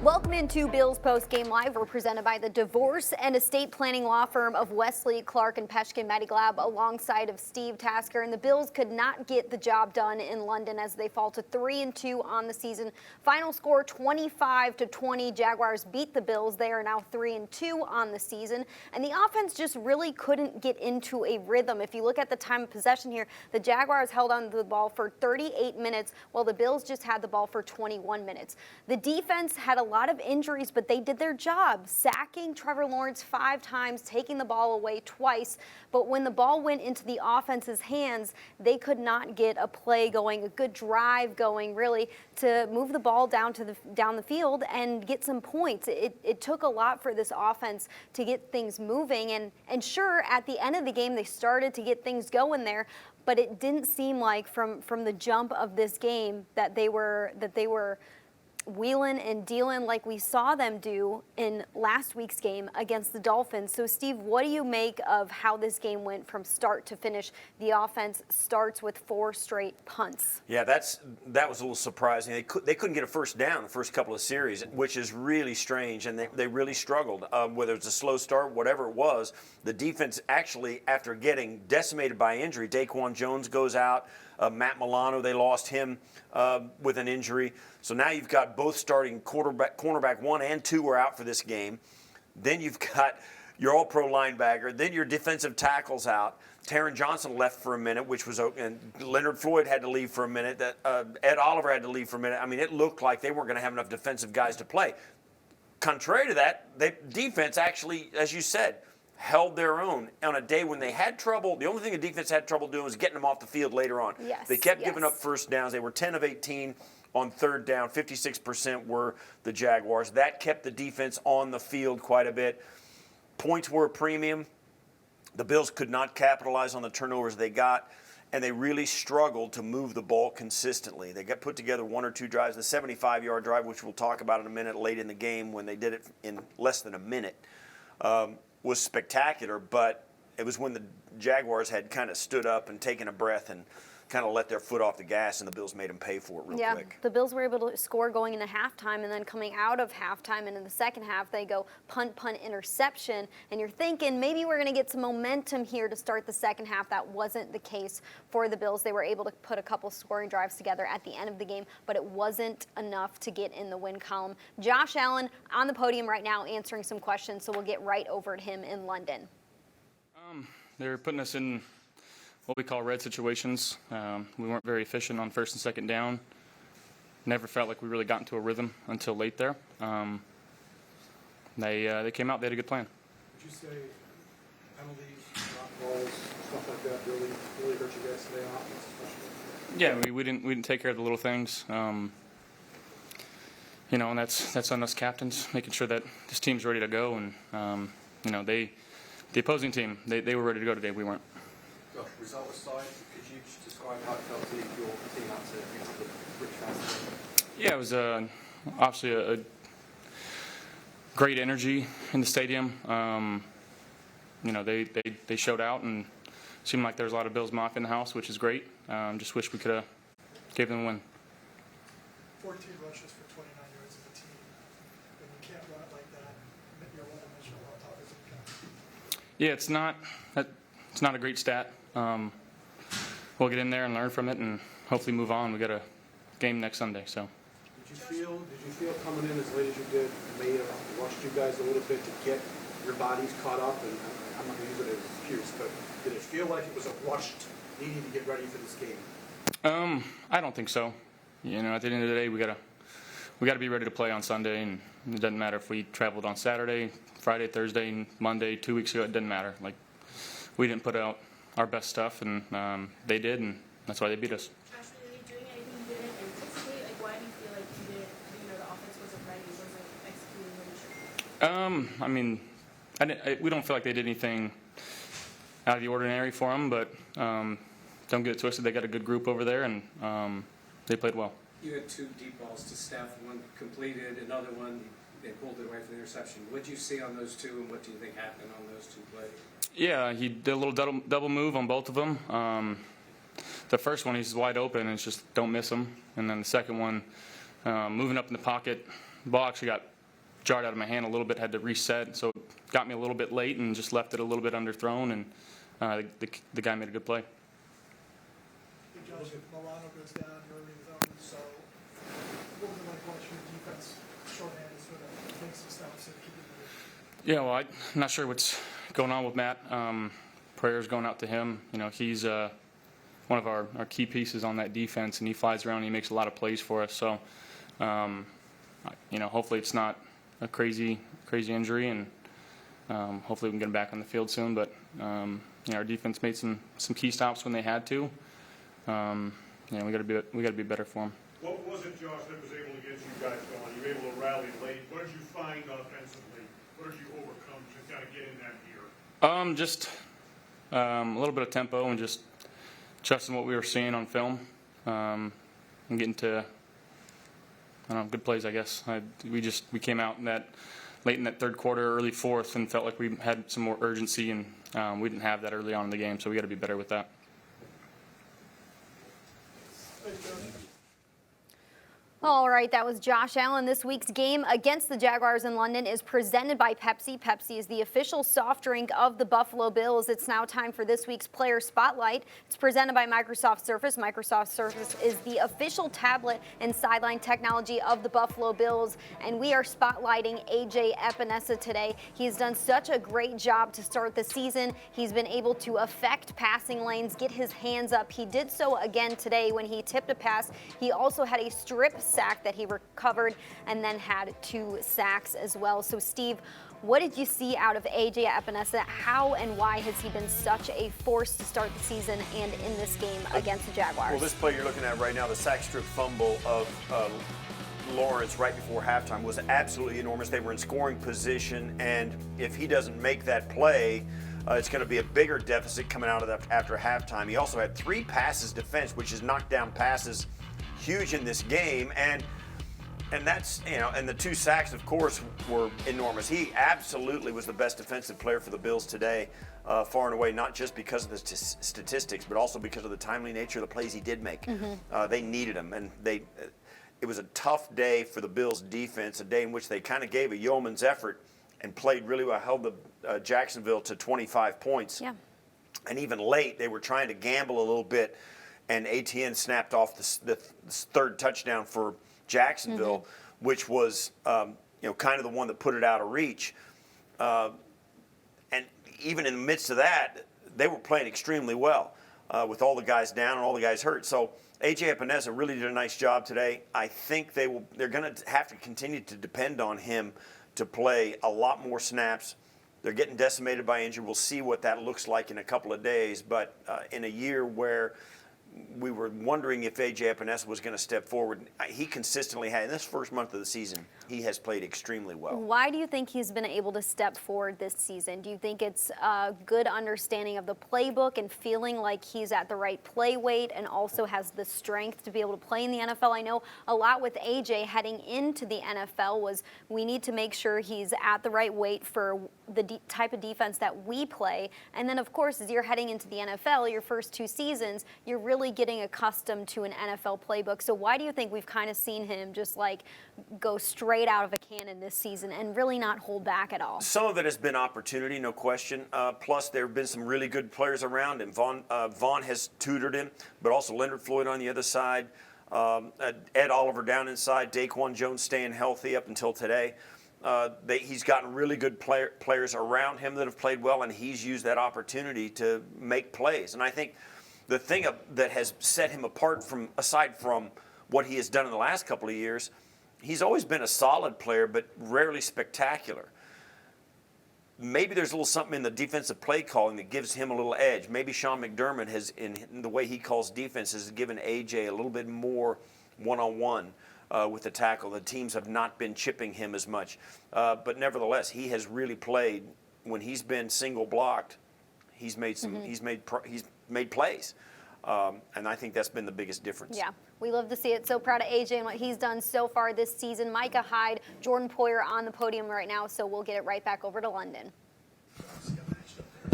Welcome into Bills Post Game Live. We're presented by the divorce and estate planning law firm of Wesley, Clark, and Peshkin, Maddy Glab, alongside of Steve Tasker. And the Bills could not get the job done in London as they fall to 3-2 on the season. Final score 25-20. Jaguars beat the Bills. They are now 3-2 on the season. And the offense just really couldn't get into a rhythm. If you look at the time of possession here, the Jaguars held on to the ball for 38 minutes, while the Bills just had the ball for 21 minutes. The defense had a lot of injuries, but they did their job, sacking Trevor Lawrence 5 times, taking the ball away twice. But when the ball went into the offense's hands, they could not get a play going, a good drive going, really, to move the ball down the field and get some points. It took a lot for this offense to get things moving, and sure, at the end of the game, they started to get things going there. But it didn't seem like from the jump of this game that they were wheeling and dealing like we saw them do in last week's game against the Dolphins. So, Steve, what do you make of how this game went from start to finish? The offense starts with 4 straight punts. Yeah, that was a little surprising. They couldn't get a first down the first couple of series, which is really strange, and they really struggled. Whether it's a slow start, whatever it was, the defense actually, after getting decimated by injury, Daquan Jones goes out. Matt Milano, they lost him with an injury. So now you've got both starting cornerback 1 and 2 are out for this game. Then you've got your all-pro linebacker. Then your defensive tackle's out. Taron Johnson left for a minute, and Leonard Floyd had to leave for a minute. Ed Oliver had to leave for a minute. I mean, it looked like they weren't going to have enough defensive guys to play. Contrary to that, the defense actually, as you said, held their own on a day when they had trouble. The only thing the defense had trouble doing was getting them off the field later on. Yes, they kept giving up first downs. They were 10 of 18 on third down. 56% were the Jaguars. That kept the defense on the field quite a bit. Points were a premium. The Bills could not capitalize on the turnovers they got, and they really struggled to move the ball consistently. They got put together 1 or 2 drives. The 75-yard drive, which we'll talk about in a minute, late in the game when they did it in less than a minute, was spectacular, but it was when the Jaguars had kind of stood up and taken a breath and kind of let their foot off the gas, and the Bills made them pay for it real quick. The Bills were able to score going into halftime, and then coming out of halftime and in the second half, they go punt, interception, and you're thinking maybe we're going to get some momentum here to start the second half. That wasn't the case for the Bills. They were able to put a couple scoring drives together at the end of the game, but it wasn't enough to get in the win column. Josh Allen on the podium right now answering some questions, so we'll get right over to him in London. They're putting us in what we call red situations. We weren't very efficient on first and second down. Never felt like we really got into a rhythm until late there. They came out, they had a good plan. Would you say penalties, drop balls, stuff like that really hurt you guys today on offense especially? Yeah, we didn't take care of the little things. And that's on us captains, making sure that this team's ready to go. And the opposing team, they were ready to go today. We weren't. Result aside, could you describe how it felt to lead your team out to the rich fans? Yeah, it was obviously a great energy in the stadium. They showed out and seemed like there was a lot of Bills Mafia in the house, which is great. Just wish we could have gave them a win. 14 rushes for 29 yards as a team. When you can't run it like that, you're one-dimensional. How tough is it? Yeah, it's not a great stat. We'll get in there and learn from it and hopefully move on. We got a game next Sunday. So. Did you feel coming in as late as you did may have rushed you guys a little bit to get your bodies caught up? And I'm not going to use it as an excuse, but did it feel like it was a rushed needing to get ready for this game? I don't think so. At the end of the day, we gotta be ready to play on Sunday, and it doesn't matter if we traveled on Saturday, Friday, Thursday, Monday, 2 weeks ago. It doesn't matter. Like, we didn't put out our best stuff, and they did, and that's why they beat us. Actually, were you doing anything you didn't anticipate? Like, why do you feel like the offense wasn't ready, wasn't executing what it should? We don't feel like they did anything out of the ordinary for them, but don't get it twisted. They got a good group over there, and they played well. You had 2 deep balls to Steph, one completed, another one they pulled it away for the interception. What did you see on those 2, and what do you think happened on those 2 plays? Yeah, he did a little double move on both of them. The first one, he's wide open, and it's just don't miss him. And then the second one, moving up in the pocket, the ball actually got jarred out of my hand a little bit, had to reset, so it got me a little bit late and just left it a little bit underthrown, and the guy made a good play. Hey, Josh, if Milano goes down, you're in the zone, so what would you like to watch your defense shorthanded sort of make some stops and keep it moving? Yeah, well, I'm not sure what's going on with Matt. Prayers going out to him. You know, he's one of our key pieces on that defense, and he flies around and he makes a lot of plays for us. So, you know, hopefully it's not a crazy injury, and hopefully we can get him back on the field soon. But you know, our defense made some key stops when they had to. You know, we got to be better for them. What was it, Josh, that was able to get you guys going? You were able to rally late. What did you find offensively? What did you overcome to kind of get in that gear? Just a little bit of tempo and just trusting what we were seeing on film, and getting to, I don't know, good plays, I guess. We came out in that late in that third quarter, early fourth, and felt like we had some more urgency, and we didn't have that early on in the game, so we got to be better with that. All right, that was Josh Allen. This week's game against the Jaguars in London is presented by Pepsi. Pepsi is the official soft drink of the Buffalo Bills. It's now time for this week's Player Spotlight. It's presented by Microsoft Surface. Microsoft Surface is the official tablet and sideline technology of the Buffalo Bills, and we are spotlighting A.J. Epenesa today. He's done such a great job to start the season. He's been able to affect passing lanes, get his hands up. He did so again today when he tipped a pass. He also had a strip sack that he recovered and then had 2 sacks as well. So Steve, what did you see out of A.J. Epenesa? How and why has he been such a force to start the season and in this game against the Jaguars? Well, this play you're looking at right now, the sack strip fumble of Lawrence right before halftime was absolutely enormous. They were in scoring position, and if he doesn't make that play, it's going to be a bigger deficit coming out of that after halftime. He also had 3 passes defense, which is knocked down passes, huge in this game, and that's, you know, and the 2 sacks, of course, were enormous. He absolutely was the best defensive player for the Bills today, far and away, not just because of the statistics, but also because of the timely nature of the plays he did make. They needed him, and it was a tough day for the Bills defense, a day in which they kind of gave a yeoman's effort and played really well, held the Jacksonville to 25 points. Yeah. And even late, they were trying to gamble a little bit, and ATN snapped off the 3rd touchdown for Jacksonville, which was you know, kind of the one that put it out of reach. And even in the midst of that, they were playing extremely well with all the guys down and all the guys hurt. So A.J. Epenesa really did a nice job today. I think they're going to have to continue to depend on him to play a lot more snaps. They're getting decimated by injury. We'll see what that looks like in a couple of days. But in a year where we were wondering if A.J. Epenesa was going to step forward, he consistently had, in this first month of the season, he has played extremely well. Why do you think he's been able to step forward this season? Do you think it's a good understanding of the playbook and feeling like he's at the right play weight and also has the strength to be able to play in the NFL? I know a lot with A.J. heading into the NFL was we need to make sure he's at the right weight for the type of defense that we play. And then, of course, as you're heading into the NFL, your first 2 seasons, you're really getting accustomed to an NFL playbook. So why do you think we've kind of seen him just like go straight out of a cannon this season and really not hold back at all? Some of it has been opportunity, no question. Plus, there have been some really good players around him. Vaughn has tutored him, but also Leonard Floyd on the other side. Ed Oliver down inside. Daquan Jones staying healthy up until today. He's gotten really good players around him that have played well, and he's used that opportunity to make plays. And I think the thing that has set him apart from, aside from what he has done in the last couple of years, he's always been a solid player, but rarely spectacular. Maybe there's a little something in the defensive play calling that gives him a little edge. Maybe Sean McDermott has, in the way he calls defense, has given A.J. a little bit more one-on-one with the tackle. The teams have not been chipping him as much. But nevertheless, he has really played. When he's been single blocked, he's made some. He's made plays. And I think that's been the biggest difference. Yeah, we love to see it. So proud of AJ and what he's done so far this season. Micah Hyde, Jordan Poyer on the podium right now, so we'll get it right back over to London.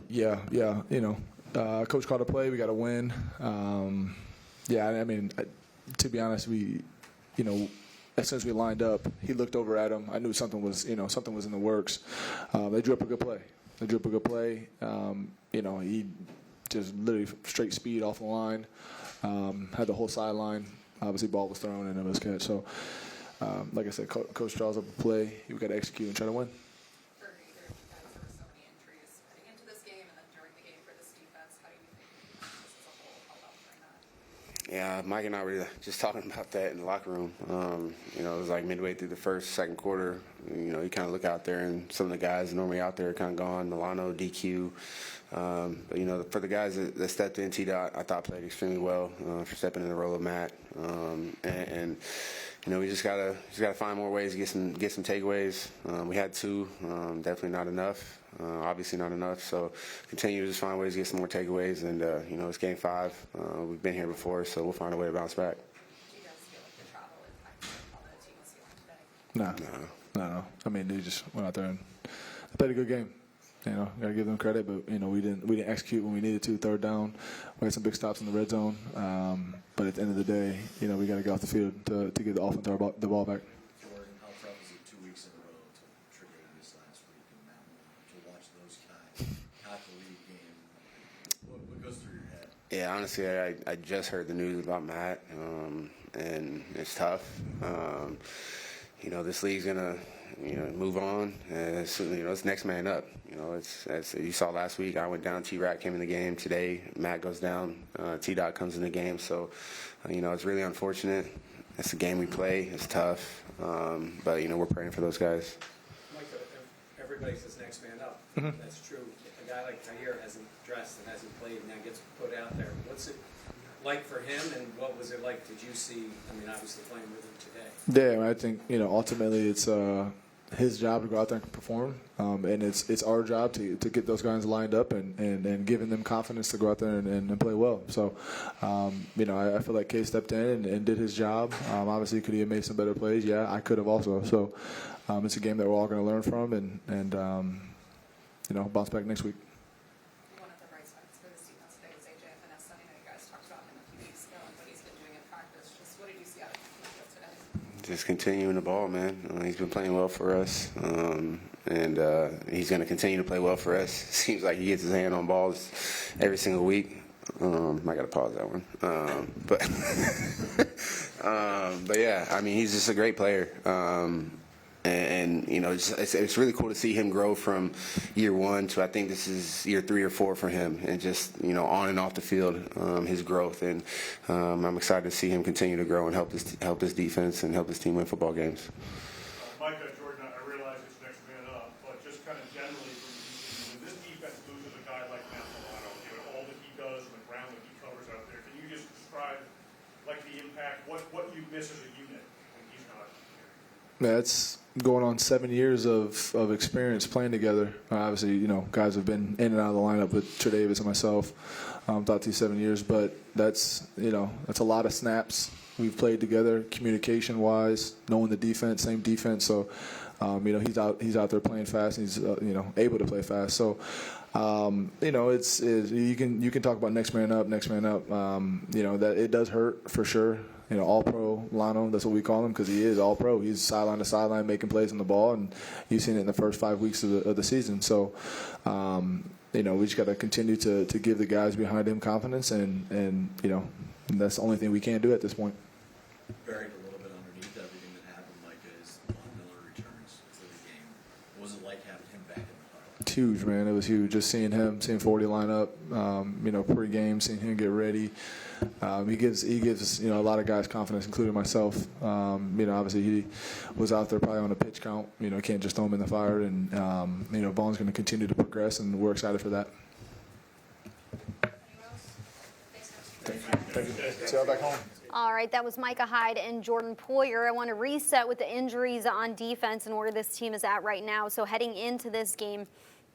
Yeah, you know, coach called a play, we got to win. Yeah, I mean, to be honest, we, you know, as soon as we lined up, he looked over at him. I knew something was in the works. They drew up a good play. He just literally straight speed off the line, had the whole sideline. Obviously, ball was thrown and it was catch. So, like I said, Coach draws up a play. We got to execute and try to win. For either of you guys, there were so many injuries heading into this game and then during the game for this defense. How do you think this as a whole held up during that? Yeah, Mike and I were just talking about that in the locker room. It was like midway through the second quarter. You kind of look out there, and some of the guys normally out there are kind of gone. Milano, DQ. But for the guys that stepped in, T-Dot, I thought played extremely well for stepping in the role of Matt. We just gotta find more ways to get some takeaways. We had two, definitely not enough. Obviously not enough. So continue to just find ways to get some more takeaways. And it's game 5. We've been here before, so we'll find a way to bounce back. Do you guys feel like the travel impacted how the team was feeling today? No. I mean, they just went out there and played a good game. Gotta give them credit, but we didn't execute when we needed to. Third down, we had some big stops in the red zone. But at the end of the day, we got to get off the field to get the offense the ball back. Jordan, how tough is it 2 weeks in a row to trigger this last week and now to watch those guys not the lead game? What goes through your head? Yeah, honestly, I just heard the news about Matt, and it's tough. This league's gonna move on. It's next man up. As you saw last week, I went down. T-Rat came in the game. Today, Matt goes down. T-Dot comes in the game. So, it's really unfortunate. It's a game we play. It's tough. But we're praying for those guys. Mike, everybody says next man up. Mm-hmm. That's true. A guy like Tahir hasn't dressed and hasn't played and now gets put out there. What's it like for him, and what was it like? Did you see? Obviously playing with him today. Yeah, I think ultimately it's his job to go out there and perform, and it's our job to get those guys lined up and giving them confidence to go out there and play well. So, I feel like Kay stepped in and did his job. Obviously, could he have made some better plays? Yeah, I could have also. So, it's a game that we're all going to learn from and bounce back next week. One of the bright spots for this defense today was Epenesa. I know you guys talked about him a few weeks ago and what he's been doing in practice. Just what did you see out of him today? Just continuing the ball, man. He's been playing well for us, and he's going to continue to play well for us. Seems like he gets his hand on balls every single week. I got to pause that one. But yeah, he's just a great player. It's really cool to see him grow from year 1 to I think this is year 3 or 4 for him, and just on and off the field, his growth, and I'm excited to see him continue to grow and help this defense and help this team win football games. Micah, Jordan, I realize it's next man up, but just kind of generally, when this defense loses a guy like Matt Milano, all that he does and the ground that he covers out there, can you just describe the impact, what you miss as a unit when he's not here? That's going on 7 years of experience playing together. Obviously, guys have been in and out of the lineup with Tre'Davious and myself throughout these 7 years, but that's a lot of snaps we've played together, communication-wise, knowing the defense, same defense. So, he's out there playing fast, and he's able to play fast. So, you can talk about next man up. That it does hurt for sure. All-pro Lano, that's what we call him, because he is all-pro. He's sideline to sideline making plays on the ball, and you've seen it in the first 5 weeks of the season. So, we just got to continue to give the guys behind him confidence, and that's the only thing we can do at this point. Buried a little bit underneath everything that happened, is Miller returns to the game. What was it like having him back in the huddle? It's huge, man. It was huge. Just seeing 40 line up, pre-game, seeing him get ready. He gives a lot of guys confidence, including myself. Obviously he was out there probably on a pitch count. Can't just throw him in the fire, and Vaughn's going to continue to progress, and we're excited for that. Thank you. See you back home. All right, that was Micah Hyde and Jordan Poyer. I want to reset with the injuries on defense and where this team is at right now. So heading into this game,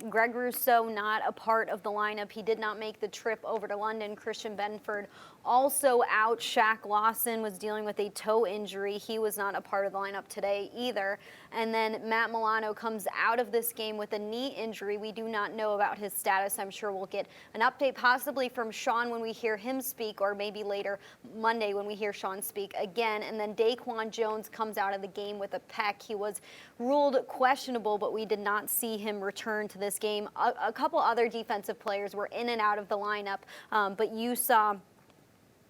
Greg Rousseau not a part of the lineup. He did not make the trip over to London. Christian Benford Also out, Shaq Lawson was dealing with a toe injury. He was not a part of the lineup today either. And then Matt Milano comes out of this game with a knee injury. We do not know about his status. I'm sure we'll get an update possibly from Sean when we hear him speak, or maybe later Monday when we hear Sean speak again. And then Daquan Jones comes out of the game with a pec. He was ruled questionable, but we did not see him return to this game. A couple other defensive players were in and out of the lineup, but you saw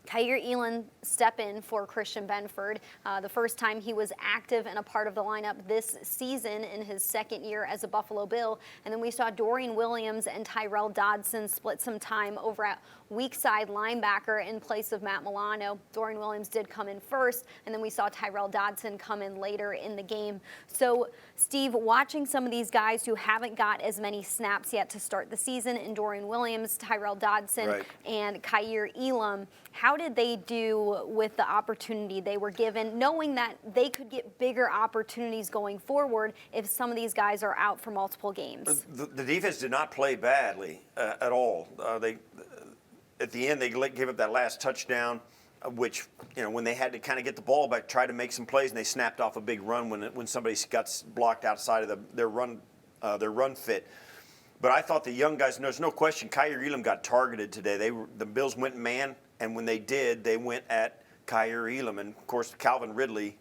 Kaiir Elam step in for Christian Benford, the first time he was active and a part of the lineup this season in his second year as a Buffalo Bill. And then we saw Dorian Williams and Tyrell Dodson split some time over at weak side linebacker in place of Matt Milano. Dorian Williams did come in first, and then we saw Tyrell Dodson come in later in the game. So, Steve, watching some of these guys who haven't got as many snaps yet to start the season, in Dorian Williams, Tyrell Dodson, and Kaiir Elam, how did they do with the opportunity they were given, knowing that they could get bigger opportunities going forward if some of these guys are out for multiple games? The defense did not play badly at all. At the end, they gave up that last touchdown, which, when they had to kind of get the ball back, try to make some plays, and they snapped off a big run when somebody got blocked outside of their run fit. But I thought the young guys, and there's no question, Kaiir Elam got targeted today. The Bills went man, and when they did, they went at Kaiir Elam. And, of course, Calvin Ridley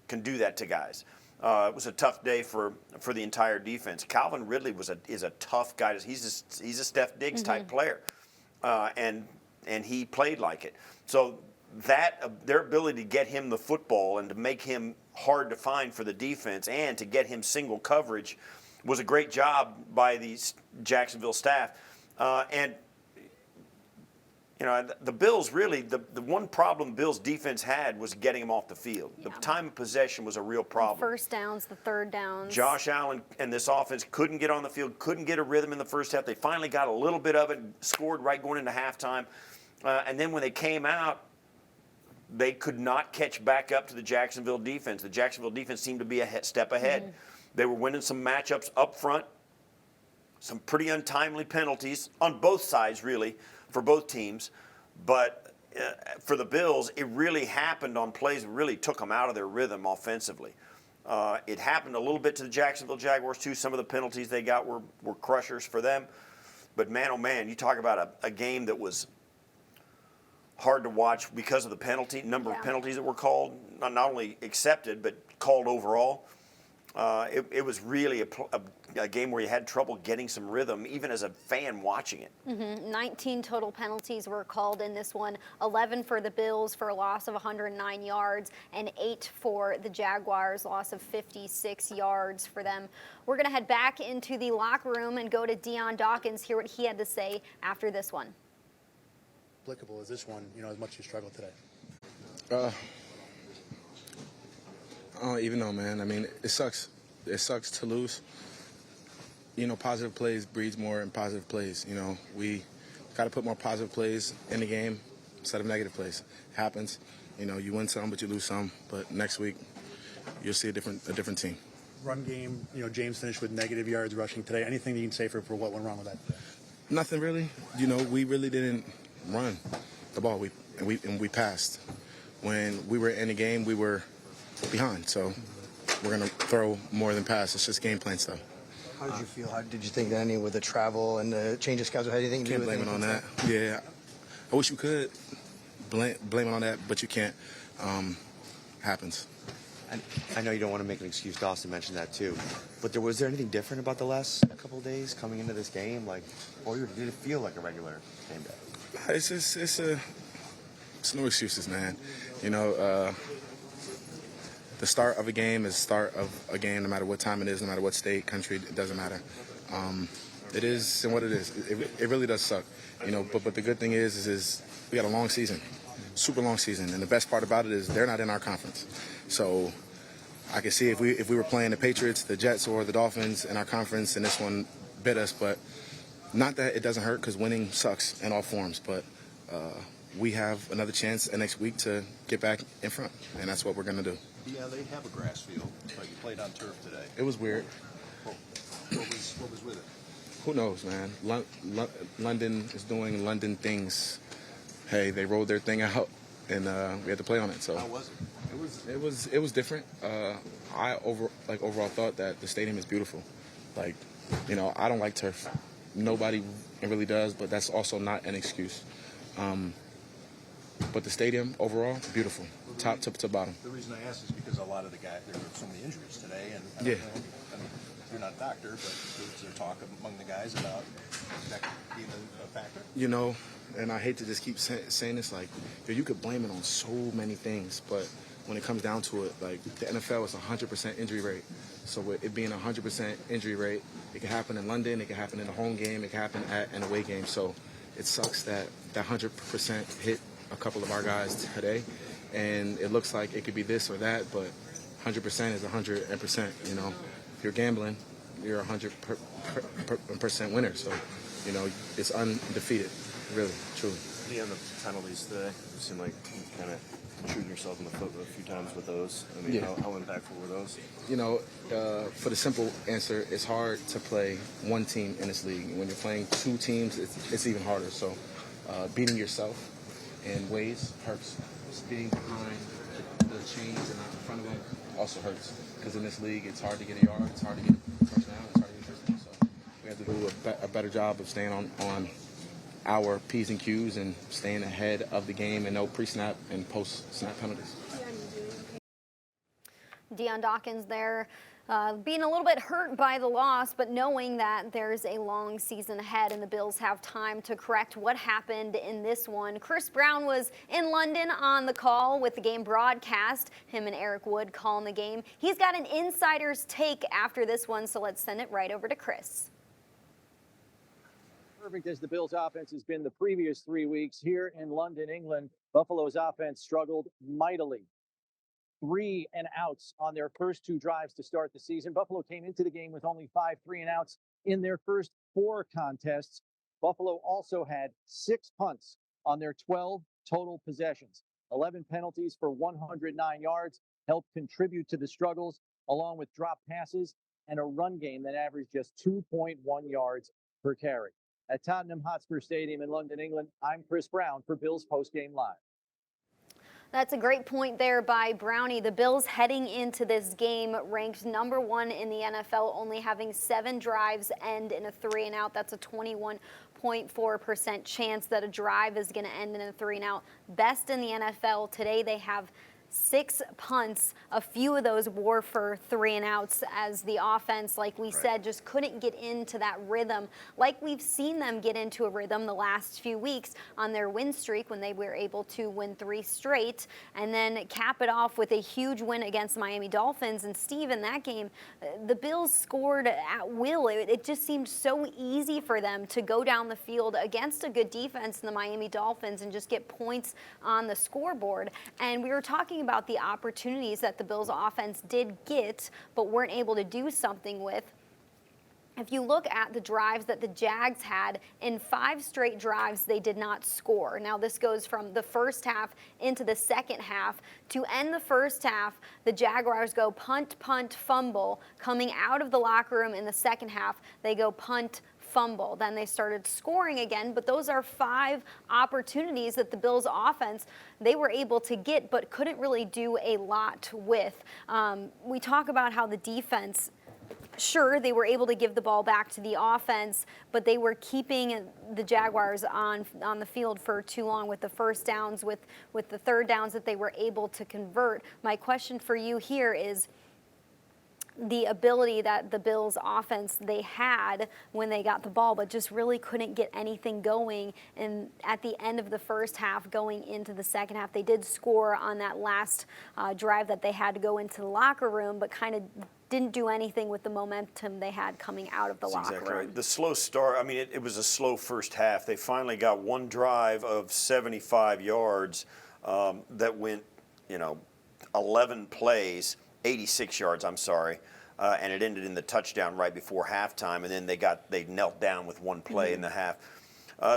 can do that to guys. It was a tough day for the entire defense. Calvin Ridley is a tough guy. He's a Steph Diggs type player. And he played like it. So their ability to get him the football and to make him hard to find for the defense and to get him single coverage was a great job by the Jacksonville staff. The Bills really, the one problem the Bills defense had was getting them off the field. Yeah. The time of possession was a real problem. The first downs, the third downs. Josh Allen and this offense couldn't get on the field, couldn't get a rhythm in the first half. They finally got a little bit of it, scored right going into halftime. And then when they came out, they could not catch back up to the Jacksonville defense. The Jacksonville defense seemed to be a step ahead. Mm-hmm. They were winning some matchups up front, some pretty untimely penalties on both sides, really, for both teams. But for the Bills, it really happened on plays that really took them out of their rhythm offensively. It happened a little bit to the Jacksonville Jaguars, too. Some of the penalties they got were crushers for them. But, man, oh, man, you talk about a game that was hard to watch because of the number of penalties that were called, not only accepted, but called overall. It was really a game where you had trouble getting some rhythm, even as a fan watching it. Mm-hmm. 19 total penalties were called in this one, 11 for the Bills for a loss of 109 yards, and 8 for the Jaguars, loss of 56 yards for them. We're going to head back into the locker room and go to Dion Dawkins, hear what he had to say after this one. Applicable as this one, as much as you struggled today? I don't even know, man. I mean, it sucks. It sucks to lose. Positive plays breeds more in positive plays. We got to put more positive plays in the game instead of negative plays. It happens. You win some, but you lose some. But next week, you'll see a different team. Run game, James finished with negative yards rushing today. Anything you can say for what went wrong with that? Nothing really. We really didn't run the ball. We passed. When we were in the game, we were behind. So we're going to throw more than pass. It's just game plan stuff. How did you feel? How did you think that with the travel and the change of schedule? How do you think? Can't blame it on that. Yeah, I wish you could blame it on that, but you can't. Happens. I know you don't want to make an excuse. Dawson mentioned that too. But was there anything different about the last couple of days coming into this game? Or did it feel like a regular game day? It's no excuses, man. The start of a game is the start of a game, no matter what time it is, no matter what state, country, it doesn't matter. It is and what it is. It really does suck, But the good thing is we got a long season, super long season, and the best part about it is they're not in our conference. So I can see if we were playing the Patriots, the Jets, or the Dolphins in our conference, and this one bit us, but not that it doesn't hurt because winning sucks in all forms, but we have another chance next week to get back in front, and that's what we're going to do. Yeah, they have a grass field, but you played on turf today. It was weird. What was with it? Who knows, man? London is doing London things hey, they rolled their thing out, and we had to play on it. So How was it? it was different. I overall thought that the stadium is beautiful. Like, you know, I don't like turf. Nobody really does, but that's also not an excuse. But the stadium overall, beautiful, top to bottom. The reason I asked is because a lot of the guys, there were so many injuries today, and I Yeah. don't know, I mean, you're not a doctor, but was there talk among the guys about that being a factor? You know, and I hate to just keep saying this, like, you could blame it on so many things, but when it comes down to it, like, the NFL is 100% injury rate. So with it being 100% injury rate, it can happen in London, it can happen in a home game, it can happen at an away game. So it sucks that 100% hit a couple of our guys today, and it looks like it could be this or that, but 100% is 100%. You know, if you're gambling, you're 100% winner. So, you know, it's undefeated, really, truly. On the penalties today, it seemed like you kind of shooting yourself in the foot a few times with those. I mean, Yeah. how impactful were those? You know, for the simple answer, it's hard to play one team in this league. When you're playing two teams, it's even harder. So beating yourself in ways hurts. Being behind the chains and not in front of them also hurts. Because in this league, it's hard to get a yard, it's hard to get a first down, it's hard to get a first down. So we have to do a better job of staying on our P's and Q's and staying ahead of the game and no pre-snap and post-snap penalties. Dion Dawkins there, being a little bit hurt by the loss, but knowing that there's a long season ahead and the Bills have time to correct what happened in this one. Chris Brown was in London on the call with the game broadcast. Him and Eric Wood calling the game. He's got an insider's take after this one, so let's send it right over to Chris. Perfect as the Bills' offense has been the previous 3 weeks here in London, England, Buffalo's offense struggled mightily. 3 and outs on their first 2 drives to start the season. Buffalo came into the game with only 5 3 and outs in their first 4 contests. Buffalo also had 6 punts on their 12 total possessions. 11 penalties for 109 yards helped contribute to the struggles, along with drop passes and a run game that averaged just 2.1 yards per carry. At Tottenham Hotspur Stadium in London, England, I'm Chris Brown for Bills Postgame Live. That's a great point there by Brownie. The Bills heading into this game ranked number 1 in the NFL, only having 7 drives end in a 3 and out. That's a 21.4% chance that a drive is going to end in a 3 and out. Best in the NFL. Today they have 6 punts. A few of those were for 3 and outs as the offense, like we said, just couldn't get into that rhythm like we've seen them get into a rhythm the last few weeks on their win streak when they were able to win 3 straight and then cap it off with a huge win against the Miami Dolphins. And Steve, in that game, the Bills scored at will. It just seemed so easy for them to go down the field against a good defense in the Miami Dolphins and just get points on the scoreboard. And we were talking about the opportunities that the Bills offense did get but weren't able to do something with. If you look at the drives that the Jags had, in 5 straight drives, they did not score. Now, this goes from the first half into the second half. To end the first half, the Jaguars go punt, punt, fumble. Coming out of the locker room in the second half, they go punt, fumble. Then they started scoring again, but those are 5 opportunities that the Bills offense, they were able to get but couldn't really do a lot with. We talk about how the defense, sure, they were able to give the ball back to the offense, but they were keeping the Jaguars on the field for too long with the first downs, with the third downs that they were able to convert. My question for you here is the ability that the Bills offense they had when they got the ball, but just really couldn't get anything going. And at the end of the first half, going into the second half, they did score on that last drive that they had to go into the locker room, but kind of didn't do anything with the momentum they had coming out of the locker room. Exactly right. The slow start, I mean, it was a slow first half. They finally got one drive of 75 yards that went, 11 plays, 86 yards, I'm sorry, and it ended in the touchdown right before halftime, and then they knelt down with one play in the half.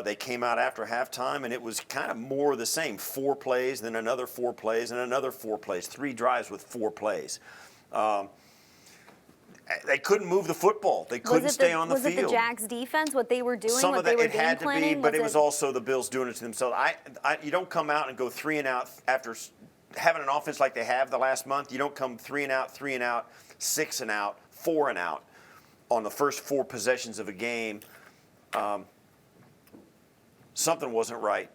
They came out after halftime, and it was kind of more of the same. 4 plays, then another 4 plays, and another 4 plays. 3 drives with 4 plays. They couldn't move the football. They couldn't stay on the field. Was it the Jags defense, what they were doing, Some what of that, they were it had game to be, planning? but it was also the Bills doing it to themselves. You don't come out and go 3 and out after having an offense like they have the last month. You don't come 3 and out, 3 and out, 6 and out, 4 and out on the first 4 possessions of a game. Something wasn't right.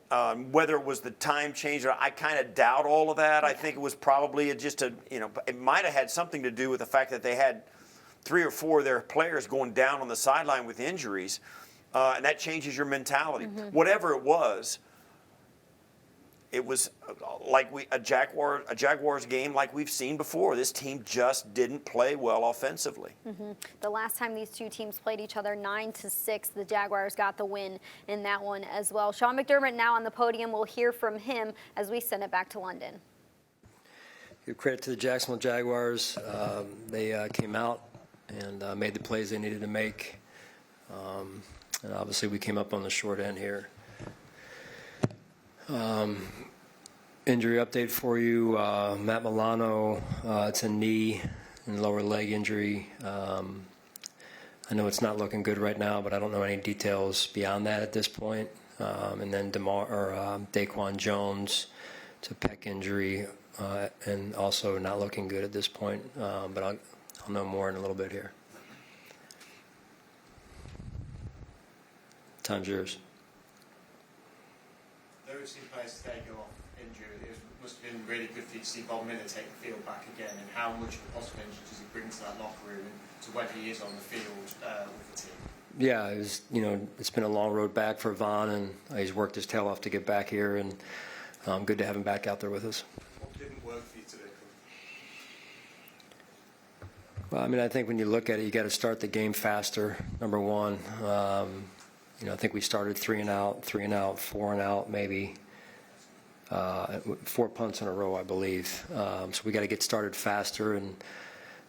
Whether it was the time change, I kind of doubt all of that. I think it was probably it might have had something to do with the fact that they had 3 or 4 of their players going down on the sideline with injuries, and that changes your mentality. Whatever it was like a Jaguars game like we've seen before. This team just didn't play well offensively. The last time these two teams played each other, 9-6, the Jaguars got the win in that one as well. Sean McDermott now on the podium. We'll hear from him as we send it back to London. Give credit to the Jacksonville Jaguars. They came out and made the plays they needed to make. And obviously we came up on the short end here. Injury update for you. Matt Milano, it's a knee and lower leg injury. I know it's not looking good right now, but I don't know any details beyond that at this point. And then Daquan Jones, it's a pec injury, and also not looking good at this point. But I'll know more in a little bit here. Time's yours. There we've seen players today go off injured. It must have been really good for you to see Bob Miller take the field back again, and how much of a positive energy does he bring to that locker room, and to whether he is on the field with the team? Yeah, it was, it's been a long road back for Von, and he's worked his tail off to get back here, and good to have him back out there with us. What didn't work for you today? Well, I think when you look at it, you got to start the game faster, number one. I think we started 3 and out, 4 and out, maybe 4 punts in a row, I believe. So we got to get started faster, and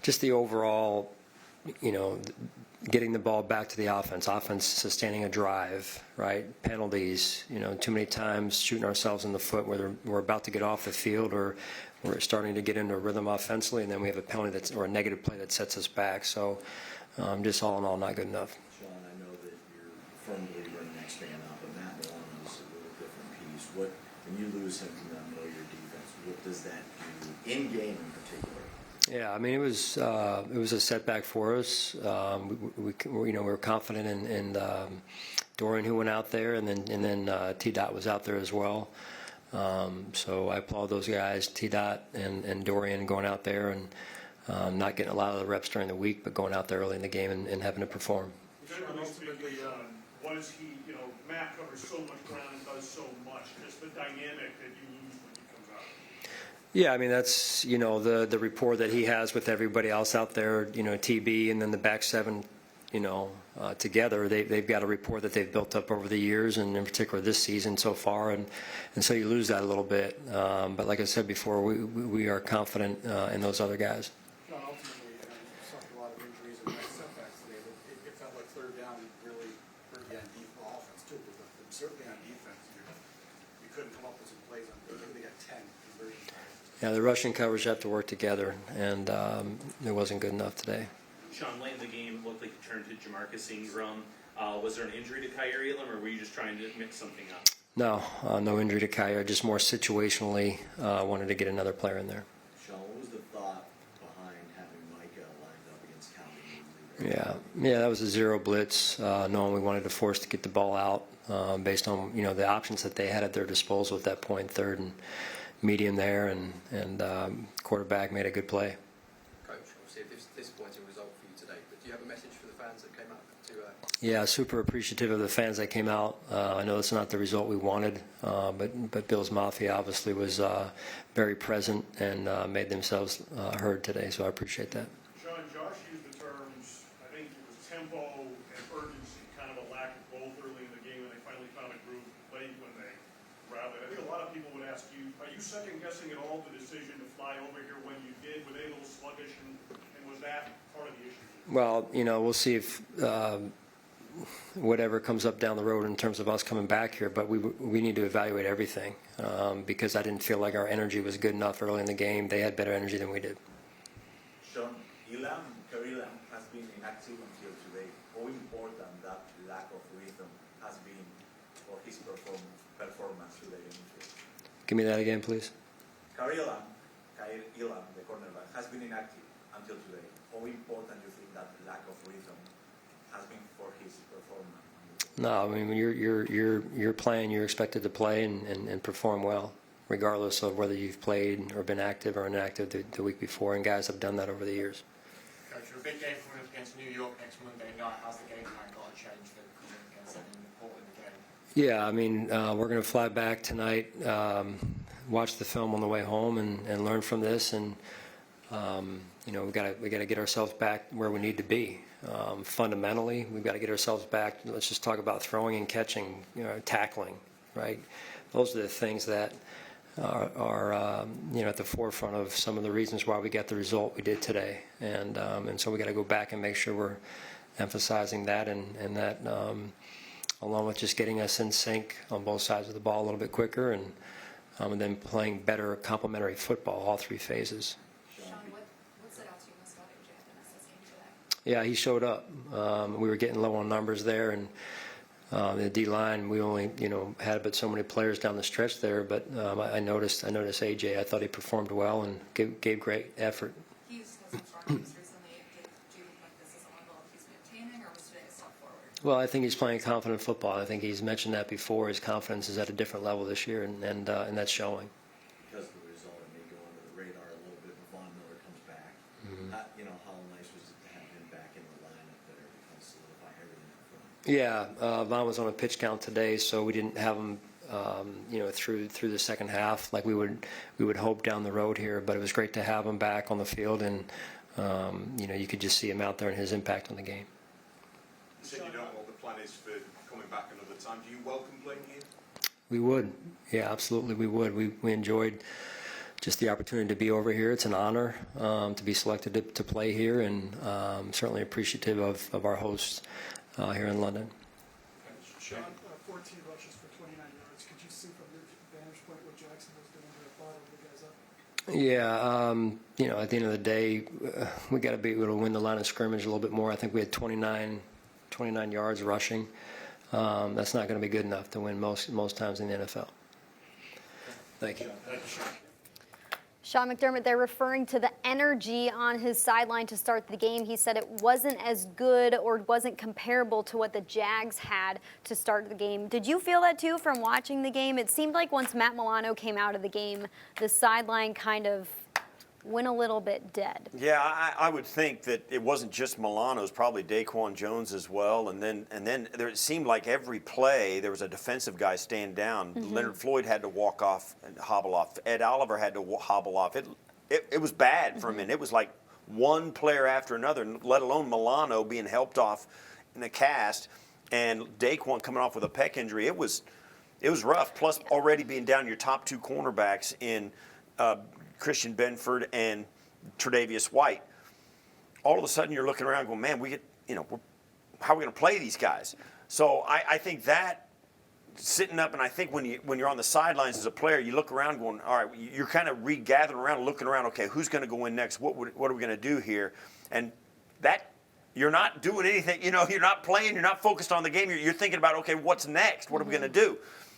just the overall, getting the ball back to the offense sustaining a drive, right? Penalties, too many times shooting ourselves in the foot, whether we're about to get off the field or we're starting to get into a rhythm offensively, and then we have a penalty or a negative play that sets us back. So just all in all, not good enough. Sean, I know that you're a firm believer in the next man up, but Matt Milano's a little different piece. When you lose him from that middle of your defense, what does that do in game in particular? Yeah, it was a setback for us. We were confident in Dorian, who went out there, and then T-Dot was out there as well. So I applaud those guys, T-Dot and Dorian, going out there and not getting a lot of the reps during the week, but going out there early in the game and having to perform. Ultimately, what is he? Matt covers so much ground and does so much. Just the dynamic that you lose when he comes out. Yeah, that's the rapport that he has with everybody else out there. TB and then the back seven, together. They've got a rapport that they've built up over the years, and in particular this season so far. And so you lose that a little bit. But like I said before, we are confident in those other guys. Ultimately, you suffered a lot of injuries and setbacks today, but it felt like third down really hurt you on offense too. But certainly on defense, you couldn't come up with some plays on. They got 10 conversions. Yeah, the rushing coverage have to work together, and it wasn't good enough today. Sean, late in the game, looked like you turned to Jamarcus Ingram. Was there an injury to Kyrie Elam, or were you just trying to mix something up? No, no injury to Kyrie. Just more situationally wanted to get another player in there. Sean, what was the thought behind having Micah lined up against Calvin? Yeah, that was a zero blitz, knowing we wanted to force to get the ball out based on the options that they had at their disposal at that point, third and medium there, and quarterback made a good play. Coach, obviously a disappointing result for you today, but do you have a message for the fans that came out to Yeah, super appreciative of the fans that came out. I know it's not the result we wanted, but Bills Mafia obviously was very present and made themselves heard today, so I appreciate that. Sean, Josh used the terms, I think it was tempo and urgency, kind of a lack of both early in the game, and they finally found a groove late when they rallied. I think a lot of people would ask you, are you second-guessing at all the decision to fly over here when you did? Were they a little sluggish, and was that part of the issue? Well, we'll see if whatever comes up down the road in terms of us coming back here, but we need to evaluate everything because I didn't feel like our energy was good enough early in the game. They had better energy than we did. Sean, Elam has been inactive until today. How important that lack of rhythm has been for his performance today in the field? Give me that again, please. Elam, the cornerback, has been inactive until today. How important do you think that lack of rhythm has been for his performance? No, I mean when you're playing, you're expected to play and perform well, regardless of whether you've played or been active or inactive the week before. And guys have done that over the years. Coach, for a big game coming up against New York next Monday night, how's the game plan got to change for coming up against an important game? Yeah, I mean we're going to fly back tonight, watch the film on the way home, and learn from this. And we got to get ourselves back where we need to be. Fundamentally, we've got to get ourselves back. Let's just talk about throwing and catching, tackling, right? Those are the things that are at the forefront of some of the reasons why we got the result we did today. And so we got to go back and make sure we're emphasizing that and that along with just getting us in sync on both sides of the ball a little bit quicker and then playing better complementary football, all three phases. Yeah, he showed up. We were getting low on numbers there, and the D-line, we only, had but so many players down the stretch there. But I noticed AJ. I thought he performed well and gave great effort. He's had some strong games recently. Do you think this is a level he's maintaining, or was today a step forward? Well, I think he's playing confident football. I think he's mentioned that before. His confidence is at a different level this year, and that's showing. Because of the result, it may go under the radar a little bit. But Von Miller comes back. How nice was it to have him back in the lineup there to kind of solidify everything up front? Yeah, Von was on a pitch count today, so we didn't have him, through the second half like we would hope down the road here. But it was great to have him back on the field, and you could just see him out there and his impact on the game. You said you don't know what the plan is for coming back another time. Do you welcome playing here? We would, yeah, absolutely, we would. We enjoyed just the opportunity to be over here. It's an honor to be selected to play here, and certainly appreciative of our hosts here in London. Sean, 14 rushes for 29 yards. Could you see from your vantage point what Jacksonville's doing to follow the guys up? Yeah, at the end of the day, we got to be able to win the line of scrimmage a little bit more. I think we had 29 yards rushing. That's not going to be good enough to win most times in the NFL. Thank you. Sean McDermott, they're referring to the energy on his sideline to start the game. He said it wasn't as good or wasn't comparable to what the Jags had to start the game. Did you feel that too from watching the game? It seemed like once Matt Milano came out of the game, the sideline kind of went a little bit dead. Yeah, I would think that it wasn't just Milano, it was probably Daquan Jones as well. And then there, it seemed like every play there was a defensive guy stand down. Leonard Floyd had to walk off and hobble off. Ed Oliver had to hobble off. It was bad for a minute. It was like one player after another, let alone Milano being helped off in the cast and Daquan coming off with a pec injury. It was rough. Plus already being down your top two cornerbacks in Christian Benford and Tre'Davious White. All of a sudden, you're looking around, going, "Man, how are we going to play these guys?" So I think that sitting up, and I think when you're on the sidelines as a player, you look around, going, "All right," you're kind of regathering around, looking around. Okay, who's going to go in next? What are we going to do here? And that you're not doing anything. You're not playing. You're not focused on the game. You're thinking about, okay, what's next? What are we going to do?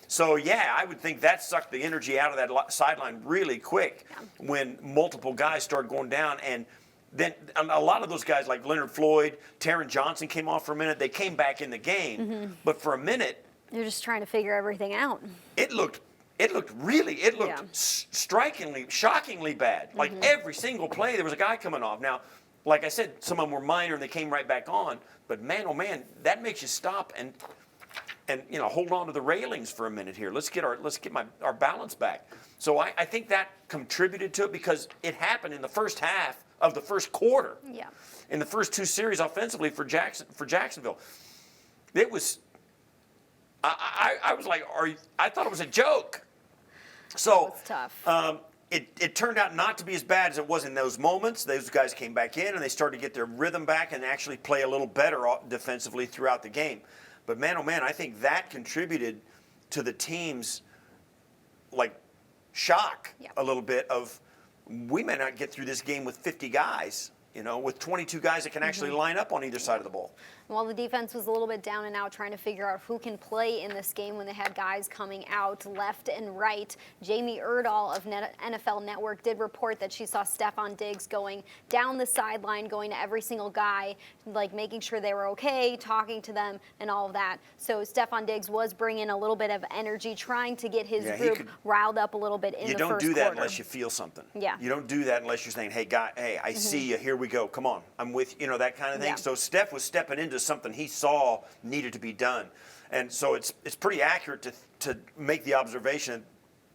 So, yeah, I would think that sucked the energy out of that sideline really quick when multiple guys started going down. And then a lot of those guys like Leonard Floyd, Taron Johnson came off for a minute. They came back in the game. But for a minute, you're just trying to figure everything out. It looked strikingly, shockingly bad. Like every single play, there was a guy coming off. Now, like I said, some of them were minor and they came right back on. But man, oh man, that makes you stop and hold on to the railings for a minute here. Let's get our balance back. So I think that contributed to it because it happened in the first half of the first quarter. Yeah. In the first two series offensively for Jacksonville. It was I was like, I thought it was a joke. So it's tough. It turned out not to be as bad as it was in those moments. Those guys came back in and they started to get their rhythm back and actually play a little better defensively throughout the game. But man, oh man, I think that contributed to the team's shock a little bit of we may not get through this game with 50 guys, with 22 guys that can actually line up on either side of the ball. While the defense was a little bit down and out trying to figure out who can play in this game when they had guys coming out left and right, Jamie Erdahl of NFL Network did report that she saw Stefon Diggs going down the sideline, going to every single guy, like making sure they were okay, talking to them, and all of that. So Stefon Diggs was bringing a little bit of energy, trying to get his group riled up a little bit in the first quarter. You don't do that unless you feel something. Yeah. You don't do that unless you're saying, hey, guy, hey, I see you, here we go, come on, I'm with you, that kind of thing. Yeah. So Steph was stepping into something he saw needed to be done. And so it's pretty accurate to make the observation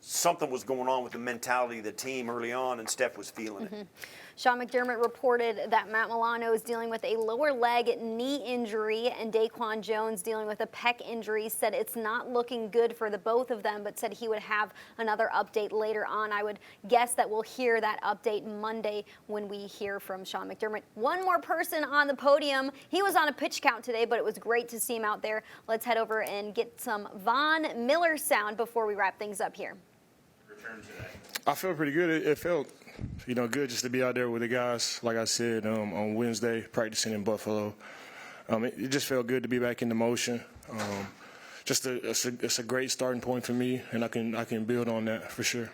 something was going on with the mentality of the team early on, and Steph was feeling it. Sean McDermott reported that Matt Milano is dealing with a lower leg knee injury, and Daquan Jones dealing with a pec injury. Said it's not looking good for the both of them, but said he would have another update later on. I would guess that we'll hear that update Monday when we hear from Sean McDermott. One more person on the podium. He was on a pitch count today, but it was great to see him out there. Let's head over and get some Von Miller sound before we wrap things up here. I felt pretty good. It felt, good just to be out there with the guys. Like I said, on Wednesday, practicing in Buffalo. It just felt good to be back in the motion. It's a great starting point for me, and I can build on that for sure.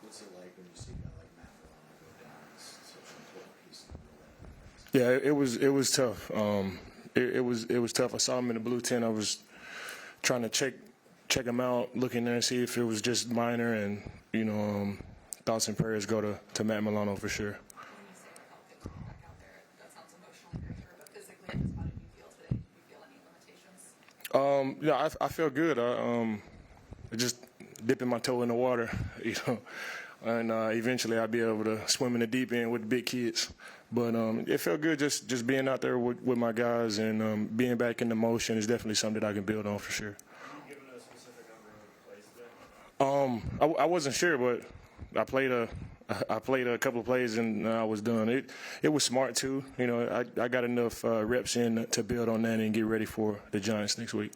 What's it like when you see a guy like Matt Milano go down? It's such an important piece of the Yeah, it was tough. It was tough. I saw him in the blue tent. I was trying to check him out, looking there and see if it was just minor, and thoughts and prayers go to Matt Milano for sure. Yeah, I feel good. I just dipping my toe in the water, and eventually I'll be able to swim in the deep end with the big kids. But it felt good just being out there with my guys, and being back in the motion is definitely something that I can build on for sure. I wasn't sure, but I played a couple of plays and I was done. It was smart too. I got enough reps in to build on that and get ready for the Giants next week.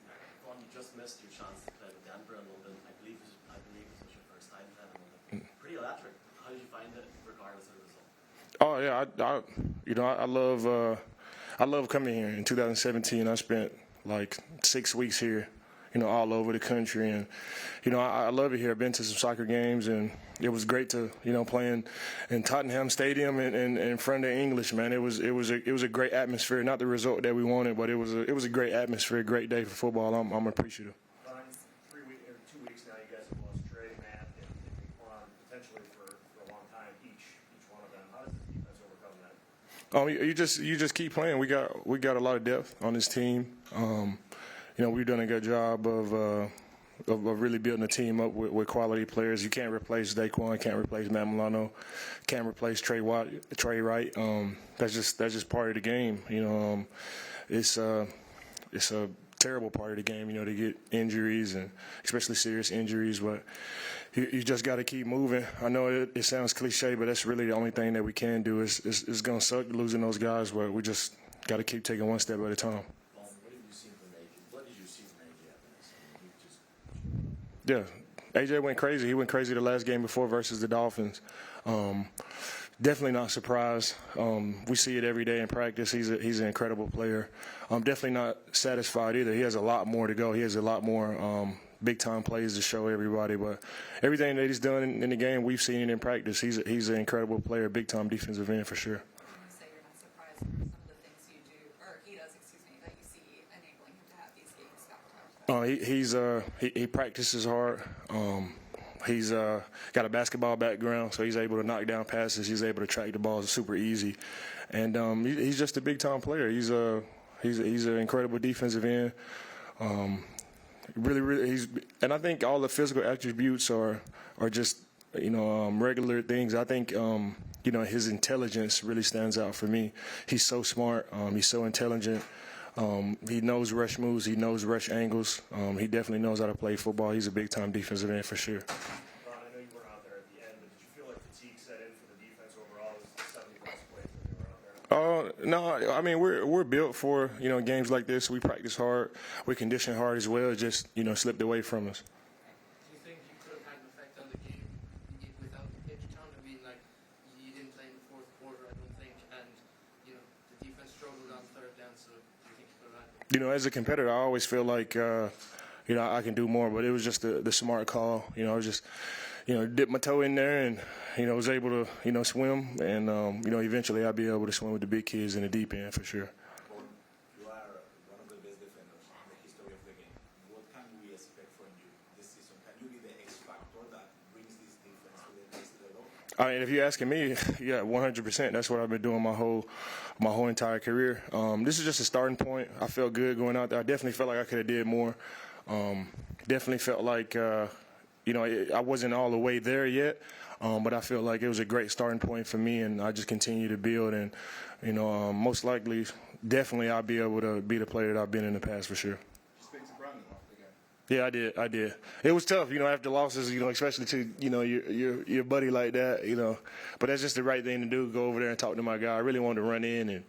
Well, you just missed your chance to play with Denver a little bit. I believe this was your first time playing. Pretty electric. How did you find it, regardless of the result? Oh yeah, I love coming here. In 2017, I spent like 6 weeks here. All over the country, and I love it here. I've been to some soccer games, and it was great to playing in Tottenham Stadium and in front of the English, man. It was a great atmosphere. Not the result that we wanted, but it was a great atmosphere, a great day for football. I'm appreciative. 2 weeks now, you guys have lost Trey, Matt, and Quan potentially for a long time each one of them. How does the defense overcome that? You just keep playing. We got a lot of depth on this team. We've done a good job of really building a team up with quality players. You can't replace Daquan, can't replace Matt Milano, can't replace Trey Wright. That's just part of the game. It's a terrible part of the game. To get injuries, and especially serious injuries. But you just got to keep moving. I know it sounds cliche, but that's really the only thing that we can do. It's gonna suck losing those guys, but we just got to keep taking one step at a time. Yeah, AJ went crazy. He went crazy the last game before versus the Dolphins. Definitely not surprised. We see it every day in practice. He's an incredible player. Definitely not satisfied either. He has a lot more to go. He has a lot more big-time plays to show everybody. But everything that he's done in the game, we've seen it in practice. He's an incredible player, big-time defensive end for sure. He practices hard. He's got a basketball background, so he's able to knock down passes. He's able to track the ball super easy, and he's just a big time player. He's an incredible defensive end. Really, and I think all the physical attributes are just regular things. I think his intelligence really stands out for me. He's so smart. He's so intelligent. He knows rush moves. He knows rush angles. He definitely knows how to play football. He's a big-time defensive end for sure. Ron, I know you weren't out there at the end, but did you feel like fatigue set in for the defense overall? It was 70-plus plays when you were out there. No, I mean we're built for games like this. We practice hard. We condition hard as well. It just slipped away from us. Do you think you could have had an effect on the game without the pitch count? I mean, like you didn't play in the fourth quarter, I don't think, and as a competitor, I always feel like, I can do more, but it was just the smart call. I was just, dip my toe in there and, was able to, swim. And, eventually I'll be able to swim with the big kids in the deep end for sure. You are one of the best defenders in the history of the game. What can we expect from you this season? Can you be the X factor that brings this defense to the next level? I mean, if you're asking me, yeah, 100%. That's what I've been doing my whole entire career. This is just a starting point. I felt good going out there. I definitely felt like I could have did more. Definitely felt like, I wasn't all the way there yet. But I feel like it was a great starting point for me, and I just continue to build. And, most likely, definitely I'll be able to be the player that I've been in the past for sure. Yeah, I did. It was tough, after losses, especially to, your buddy like that, But that's just the right thing to do, go over there and talk to my guy. I really wanted to run in and,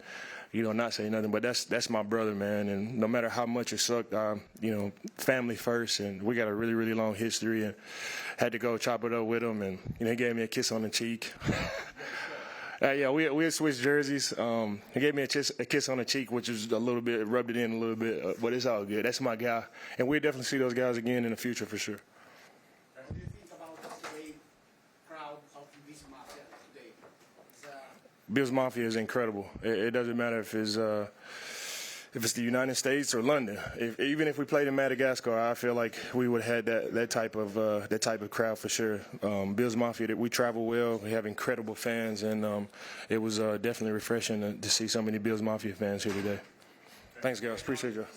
not say nothing. But that's my brother, man. And no matter how much it sucked, family first. And we got a really, really long history and had to go chop it up with him. And, he gave me a kiss on the cheek. Yeah, we had switched jerseys. He gave me a kiss on the cheek, which is a little bit, rubbed it in a little bit, but it's all good. That's my guy. And we'll definitely see those guys again in the future for sure. What do you think about the crowd of Bills Mafia today? Bills Mafia is incredible. It doesn't matter if it's the United States or London. Even if we played in Madagascar, I feel like we would have had that type of crowd for sure. Bills Mafia, we travel well. We have incredible fans, and it was definitely refreshing to see so many Bills Mafia fans here today. Thanks, guys. Appreciate you.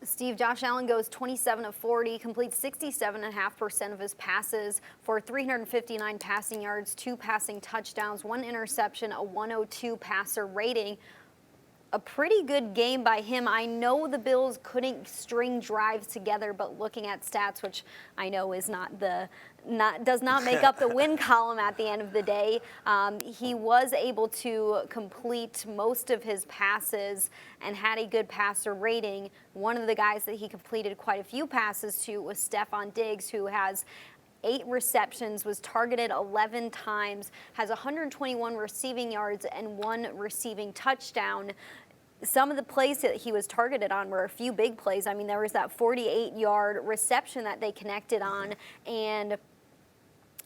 Steve, Josh Allen goes 27 of 40, completes 67.5% of his passes for 359 passing yards, 2 passing touchdowns, 1 interception, a 102 passer rating. A pretty good game by him. I know the Bills couldn't string drives together, but looking at stats, which I know is does not make up the win column at the end of the day, he was able to complete most of his passes and had a good passer rating. One of the guys that he completed quite a few passes to was Stefon Diggs, who has 8 receptions, was targeted 11 times, has 121 receiving yards and 1 receiving touchdown. Some of the plays that he was targeted on were a few big plays. I mean, there was that 48-yard reception that they connected on, and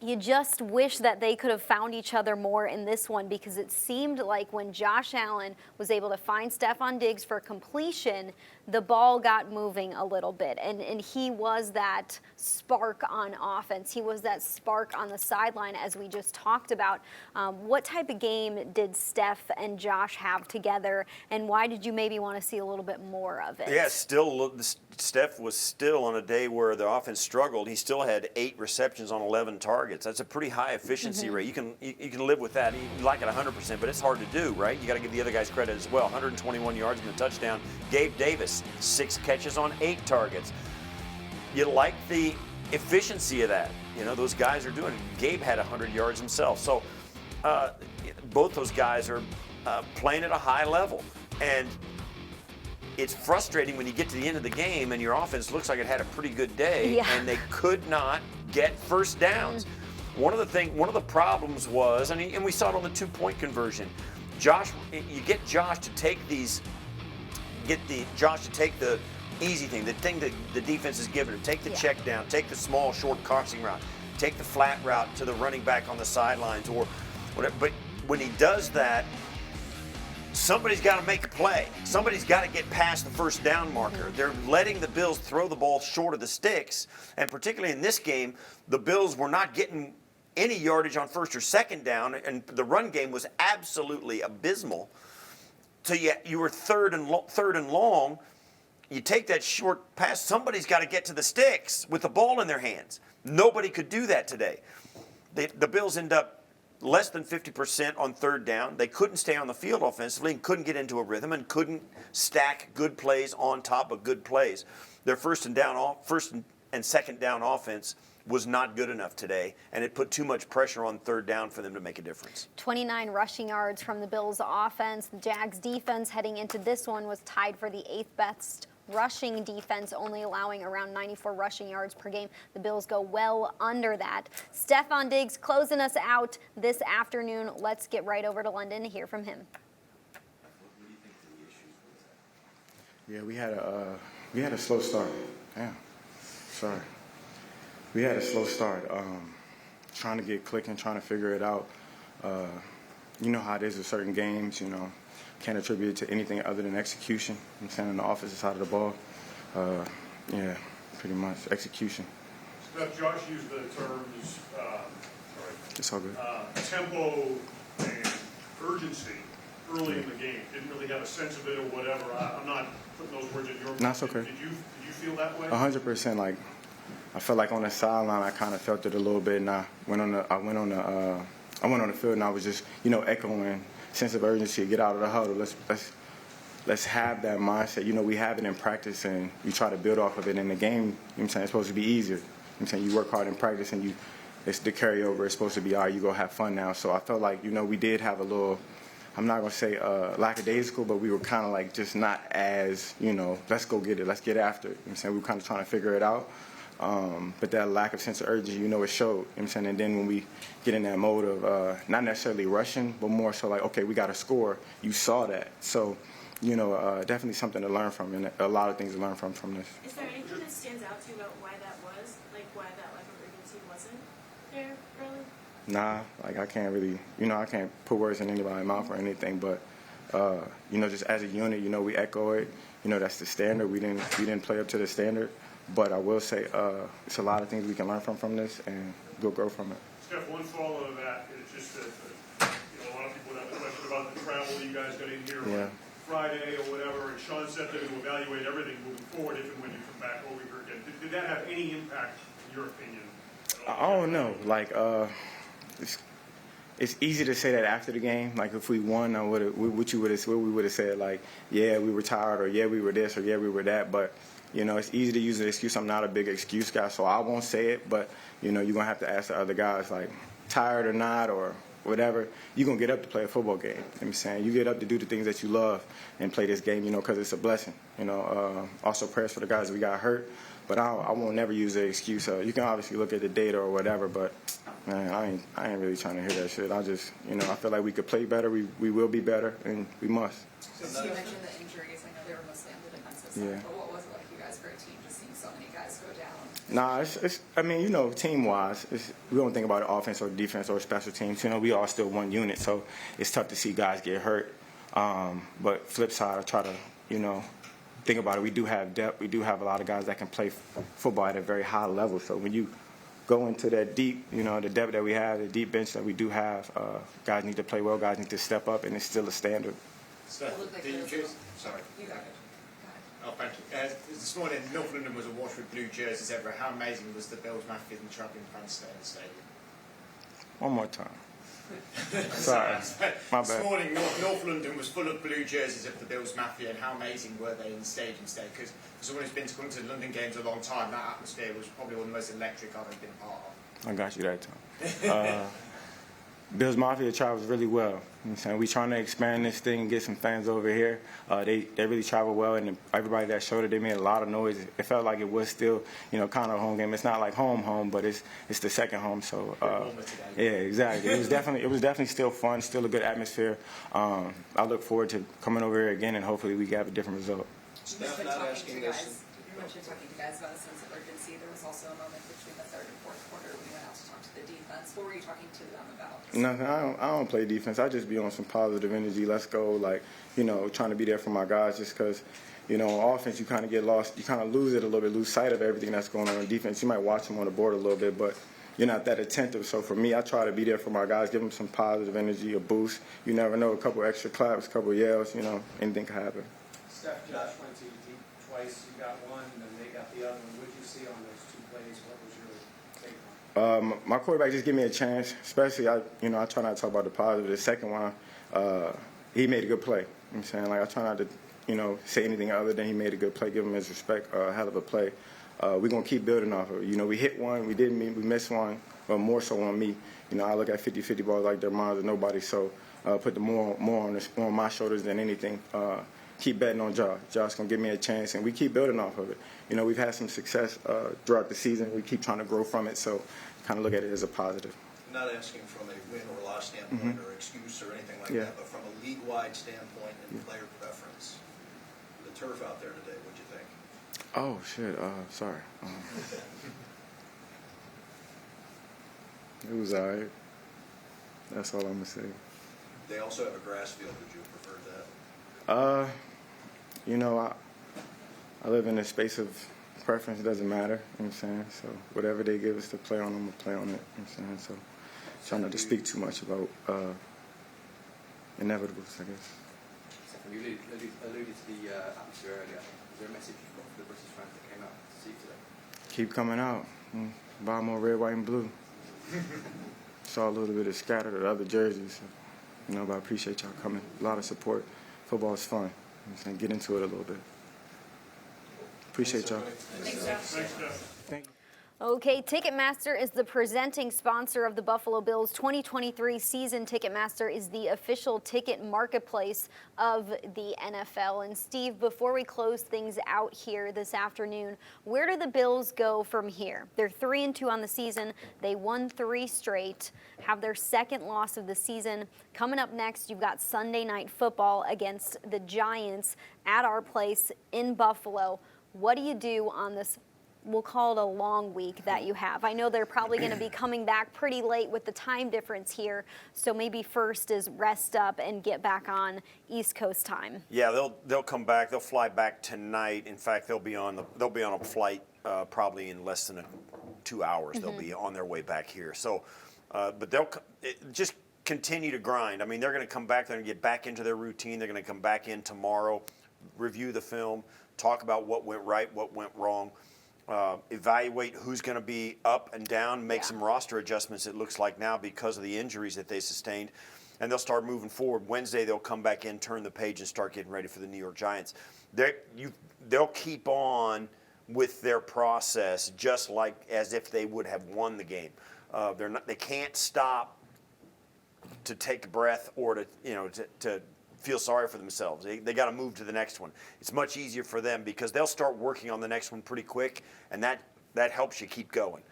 you just wish that they could have found each other more in this one, because it seemed like when Josh Allen was able to find Stefon Diggs for completion, the ball got moving a little bit, and he was that spark on offense. He was that spark on the sideline, as we just talked about. What type of game did Steph and Josh have together, and why did you maybe want to see a little bit more of it? Yeah, Steph was still on a day where the offense struggled. He still had 8 receptions on 11 targets. That's a pretty high efficiency rate. You can live with that. You like it 100%, but it's hard to do, right? You got to give the other guys credit as well. 121 yards and a touchdown. Gabe Davis, 6 catches on 8 targets. You like the efficiency of that. Those guys are doing it. Gabe had 100 yards himself. So both those guys are playing at a high level. And it's frustrating when you get to the end of the game and your offense looks like it had a pretty good day, and they could not get first downs. One of the problems was, and we saw it on the 2-point conversion. You get Josh to take the easy thing, the thing that the defense is giving him. Take the check down, take the small, short crossing route, take the flat route to the running back on the sidelines or whatever. But when he does that, somebody's got to make a play. Somebody's got to get past the first down marker. They're letting the Bills throw the ball short of the sticks, and particularly in this game, the Bills were not getting any yardage on first or second down, and the run game was absolutely abysmal. So you were third and long. You take that short pass, somebody's got to get to the sticks with the ball in their hands. Nobody could do that today. The Bills end up less than 50% on third down. They couldn't stay on the field offensively and couldn't get into a rhythm and couldn't stack good plays on top of good plays. Their first and second down offense was not good enough today, and it put too much pressure on third down for them to make a difference. 29 rushing yards from the Bills' offense. The Jags' defense heading into this one was tied for the 8th best rushing defense, only allowing around 94 rushing yards per game. The Bills go well under that. Stefon Diggs closing us out this afternoon. Let's get right over to London to hear from him. What do you think the issues with that? Yeah, we had a slow start. Yeah, sorry. We had a slow start. Trying to get clicking, trying to figure it out. You know how it is with certain games. You know, can't attribute it to anything other than execution. I'm saying on the offensive side of the ball. Yeah, pretty much execution. Steph, Josh used the terms. It's all good. Tempo and urgency early in the game. Didn't really have a sense of it or whatever. I'm not putting those words in your mouth. No, it's okay. Did you feel that way? 100%. Like, I felt like on the sideline, I kind of felt it a little bit, and I went on the field, and I was just, echoing sense of urgency. Get out of the huddle. Let's have that mindset. We have it in practice, and we try to build off of it in the game. It's supposed to be easier. You work hard in practice, and it's the carryover. It's supposed to be, all right, you go have fun now. So I felt like, we did have a little, I'm not going to say lackadaisical, but we were kind of like just not as, let's go get it. Let's get after it. We were kind of trying to figure it out. But that lack of sense of urgency, it showed. And then when we get in that mode of not necessarily rushing, but more so like, okay, we got to score. You saw that. So, definitely something to learn from, and a lot of things to learn from this. Is there anything that stands out to you about why that was? Like why that lack of urgency wasn't there early? Nah, like I can't really, I can't put words in anybody's mouth or anything, but, just as a unit, we echo it. That's the standard. We didn't play up to the standard. But I will say it's a lot of things we can learn from this and go grow from it. Steph, one follow to that is just that a lot of people would have a question about the travel that you guys got in here on Friday or whatever, and Sean said that it will evaluate everything moving forward if and when you come back over here again. Did that have any impact, in your opinion? I don't know. Like, it's easy to say that after the game. Like, if we won, what we would have said, like, yeah, we were tired, or yeah, we were this, or yeah, we were that. But it's easy to use an excuse. I'm not a big excuse guy, so I won't say it. But, you're going to have to ask the other guys, like, tired or not or whatever, you're going to get up to play a football game. I'm saying you get up to do the things that you love and play this game, because it's a blessing. Also prayers for the guys we got hurt. But I won't never use an excuse. You can obviously look at the data or whatever, but, man, I ain't really trying to hear that shit. I just, I feel like we could play better. We will be better, and we must. So you mentioned the injuries. I know they were mostly on the defensive side, but what was it like you guys for a team just seeing so many guys go down? Nah, team-wise, we don't think about it, offense or defense or special teams. We all still one unit, so it's tough to see guys get hurt. But flip side, I try to, think about it. We do have depth. We do have a lot of guys that can play football at a very high level. So when you go into that deep, the depth that we have, the deep bench that we do have, guys need to play well. Guys need to step up, and it's still a standard. Sorry. You got it. Oh, thank you. This morning, North London was awash with blue jerseys everywhere. How amazing was the Bills, Matthews, and travelling fans staying in the stadium? One more time. Sorry, my bad. This morning, North London was full of blue jerseys of the Bills Mafia, and how amazing were they in the stadium today? Because for someone who's been to come to the London games a long time, that atmosphere was probably one of the most electric I've ever been a part of. I got you that time. Bills Mafia travels really well. We trying to expand this thing and get some fans over here. They really travel well, and everybody that showed it, they made a lot of noise. It felt like it was still, kind of a home game. It's not like home, but it's the second home. So yeah, exactly. It was definitely still fun, still a good atmosphere. I look forward to coming over here again, and hopefully we can have a different result. Steph, not asking this. You mentioned talking to guys about a sense of urgency. There was also a moment between the third and fourth quarter when you went out to talk to the defense. What were you talking to them about? Nothing. I don't play defense. I just be on some positive energy. Let's go. Like, trying to be there for my guys just because, on offense you kind of get lost. You kind of lose it a little bit, lose sight of everything that's going on in defense. You might watch them on the board a little bit, but you're not that attentive. So for me, I try to be there for my guys, give them some positive energy, a boost. You never know, a couple extra claps, a couple yells, anything can happen. Steph, Josh went to you deep twice. You got one, and then they got the other one. What did you see on those two plays? What was your take on it? My quarterback just gave me a chance. Especially, I try not to talk about the positive. The second one, he made a good play. I'm saying, like, I try not to, say anything other than he made a good play. Give him his respect. A hell of a play. We're gonna keep building off of it. We hit one, we missed one, but more so on me. I look at 50-50 balls like they're mine or nobody. So put the more on my shoulders than anything. Keep betting on Josh. Josh going to give me a chance, and we keep building off of it. We've had some success throughout the season. We keep trying to grow from it, so kind of look at it as a positive. Not asking from a win or loss standpoint or excuse or anything like that, but from a league-wide standpoint and player preference. The turf out there today. What'd you think? Oh, shit. Sorry. It was all right. That's all I'm going to say. They also have a grass field. Would you have preferred that? You know, I live in a space of preference. It doesn't matter. You know what I'm saying? So whatever they give us to play on, I'm going to play on it. You know what I'm saying? So try not to speak too much about inevitables, I guess. Stefon, you alluded to the atmosphere earlier. Is there a message you've got for the British fans that came out to see you today? Keep coming out. Buy more red, white, and blue. Saw a little bit of scattered of other jerseys. So, but I appreciate y'all coming. A lot of support. Football is fun. You know what I'm saying? Get into it a little bit. Appreciate y'all. Thank you. Okay, Ticketmaster is the presenting sponsor of the Buffalo Bills 2023 season. Ticketmaster is the official ticket marketplace of the NFL. And Steve, before we close things out here this afternoon, where do the Bills go from here? They're 3-2 on the season. They won 3 straight, have their second loss of the season. Coming up next, you've got Sunday Night Football against the Giants at our place in Buffalo. What do you do on this, we'll call it a long week that you have? I know they're probably going to be coming back pretty late with the time difference here, so maybe first is rest up and get back on East Coast time. Yeah, they'll come back. They'll fly back tonight. In fact, they'll be on a flight probably in less than 2 hours. They'll be on their way back here. So, but they'll just continue to grind. I mean, they're going to come back. They're going to get back into their routine. They're going to come back in tomorrow, review the film, talk about what went right, what went wrong. Evaluate who's going to be up and down, make some roster adjustments, it looks like now, because of the injuries that they sustained. And they'll start moving forward. Wednesday, they'll come back in, turn the page, and start getting ready for the New York Giants. They'll keep on with their process just like as if they would have won the game. They can't stop to take a breath or to feel sorry for themselves. They got to move to the next one. It's much easier for them because they'll start working on the next one pretty quick, and that helps you keep going.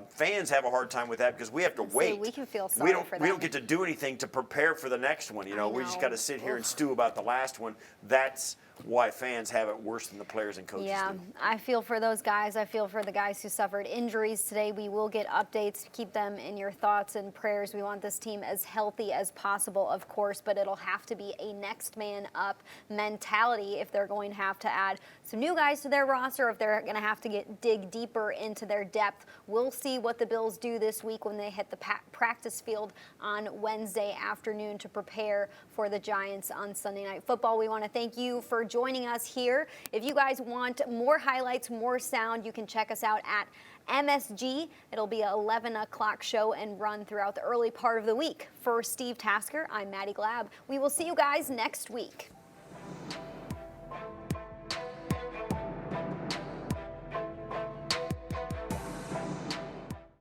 Fans have a hard time with that because we have to wait. We can feel sorry for them. We don't get to do anything to prepare for the next one. We just got to sit here and stew about the last one. That's why fans have it worse than the players and coaches do. I feel for those guys. I feel for the guys who suffered injuries today. We will get updates. Keep them in your thoughts and prayers. We want this team as healthy as possible, of course, but it'll have to be a next man up mentality if they're going to have to add some new guys to their roster, if they're going to have to dig deeper into their depth. We'll see what the Bills do this week when they hit the practice field on Wednesday afternoon to prepare for the Giants on Sunday Night Football. We want to thank you for joining us here. If you guys want more highlights, more sound, you can check us out at MSG. It'll be an 11 o'clock show and run throughout the early part of the week. For Steve Tasker, I'm Maddy Glab. We will see you guys next week.